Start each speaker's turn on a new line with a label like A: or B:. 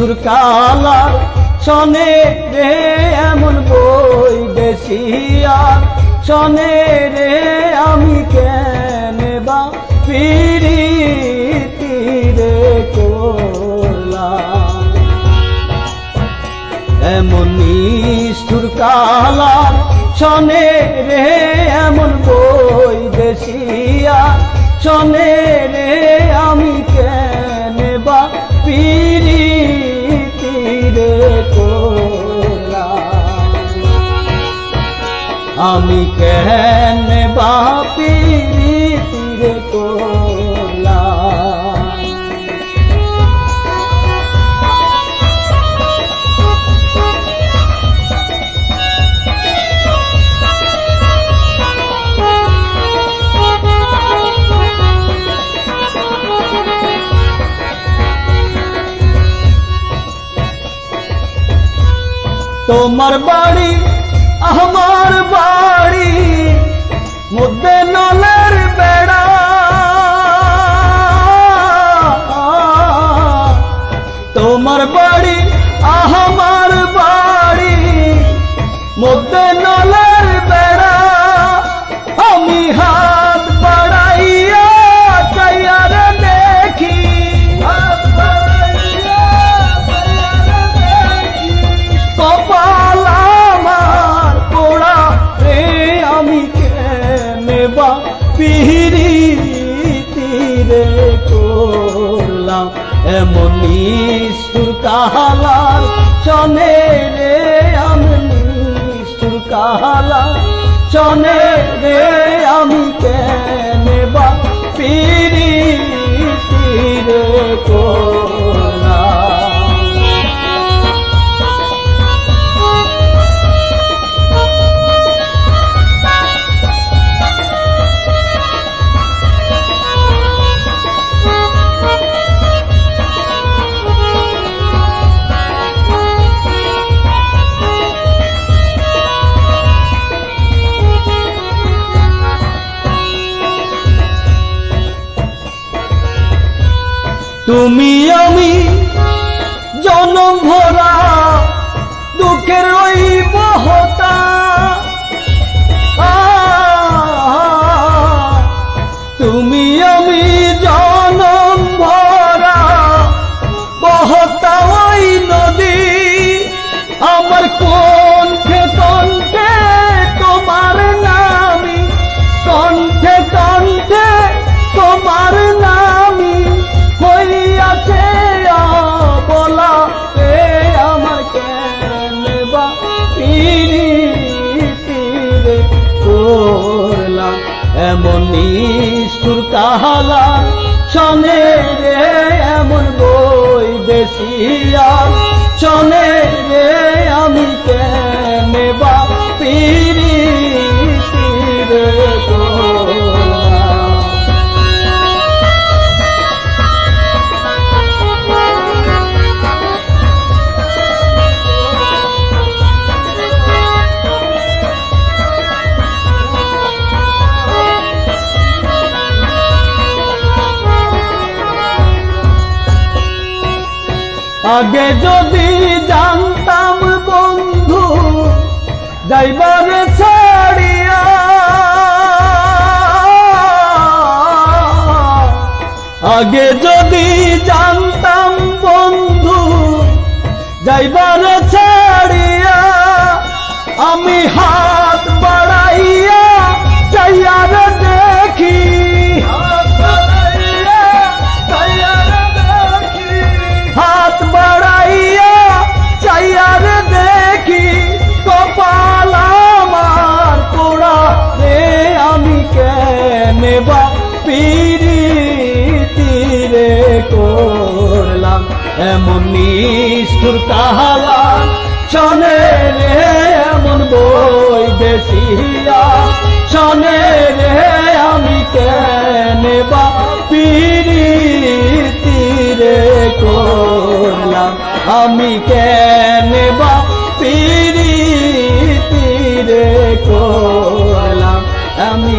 A: নিষ্ঠুর কালার শনে রে এমন বই দেশিয়া শনে রে আমি কেন বা প্রীতি রে করলাম এমন নিষ্ঠুর কালার শনে রে এমন বই দেশিয়া শনে রে আমি কেন বা প্রীতি রে করলাম আমি কেন বা প্রীতি রে করলাম তোমার বাড়ি আমার বাড়ি মধ্যে নলের বেড়া তোমার বাড়ি আমার বাড়ি মধ্যে নলের বেড়া আমি হাত বাড়াইয়া চাইয়ার দেখি কপাল আমার পোড়া রে আমি কেনে বা প্রীতি রে করলাম এমন নিষ্ঠুর কালার শনে রে আমি নিষ্ঠুর কালার শনে রে আমি কেনে বা প্রীতি রে করলাম তুমি আমি জনম ভরা দুঃখের ওই বহতা তুমি আমি জনম ভরা বহতা ওই নদী আমার কণ্ঠে কণ্ঠে তোমার নামি কণ্ঠে কণ্ঠে তোমার নামি হইয়াছে বলা রে আমার কেন বা প্রীতি রে করলাম এমন নিষ্ঠুর কালার শনে রে এমন বই দেশিয়া শনে রে আমি কেন বা প্রীতি রে করলাম আগে যদি জানতাম বন্ধু যাইবারে ছাড়িয়া আগে যদি জানতাম বন্ধু যাইবারে ছাড়িয়া আমি হাত বাড়াইয়া চাইয়ার দেখি হাত বাড়াইয়া চাইয়ার দেখি কপাল আমার পোড়া রে আমি কেনে বা প্রীতি রে করলাম এমন নিষ্ঠুর কালার শনে রে এমন বই দেশিয়া শনে রে আমি কেনে বা প্রীতি রে করলাম আমি কেনে বা প্রীতি রে করলাম আমি